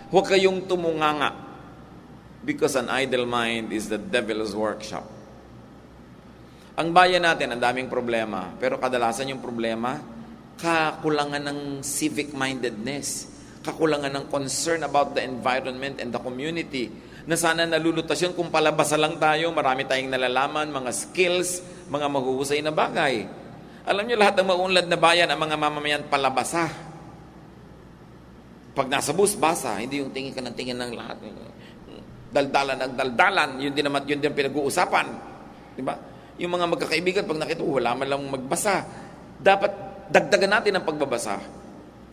Huwag kayong tumunganga because an idle mind is the devil's workshop. Ang bayan natin, ang daming problema, pero kadalasan yung problema, kakulangan ng civic mindedness, kakulangan ng concern about the environment and the community, na sana nalulutas yun kung palabasa lang tayo, marami tayong nalalaman, mga skills, mga mahuhusay na bagay. Alam niyo, lahat ng maunlad na bayan, ang mga mamamayan palabasa. Pag nasa bus, basa, hindi yung tingin ka ng tingin ng lahat. Daldalan ang daldalan, yun din pinag-uusapan. Diba? Yung mga magkakaibigan, pag nakita, wala man lang magbasa. Dapat dagdagan natin ang pagbabasa.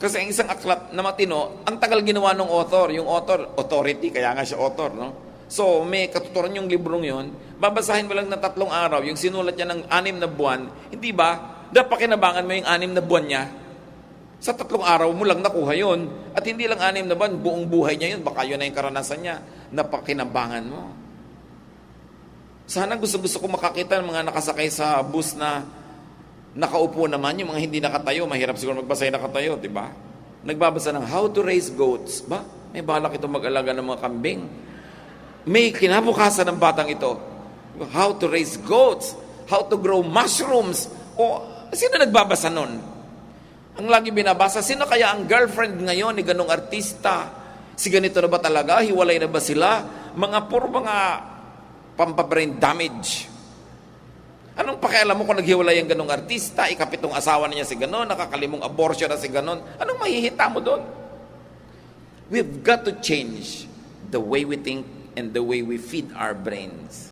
Kasi ang isang aklat na matino, ang tagal ginawa ng author. Yung author, authority, kaya nga siya author, no? So, may katuturan yung librong yun, babasahin mo lang na 3 araw, yung sinulat niya ng 6 na buwan, hindi ba, napakinabangan mo yung 6 na buwan niya, sa 3 araw mo lang nakuha yun, at hindi lang 6 na buwan, buong buhay niya yun, baka yun na yung karanasan niya, napakinabangan mo. Sana gusto ko makakita ng mga nakasakay sa bus na nakaupo naman, yung mga hindi nakatayo, mahirap siguro magbasa yung nakatayo, di ba? Nagbabasa ng How to Raise Goats. Ba? May balak ito mag-alaga ng mga kambing. May kinabukasan ng batang ito. How to raise goats. How to grow mushrooms. O, sino nagbabasa nun? Ang lagi binabasa, sino kaya ang girlfriend ngayon ni ganong artista? Si ganito na ba talaga? Hiwalay na ba sila? Puro mga pampabrain damage. Anong pakialam mo kung naghiwalay ang ganong artista, ikapitong asawa na niya si ganon, nakakalimong abortion na si ganon, anong mahihita mo doon? We've got to change the way we think and the way we feed our brains.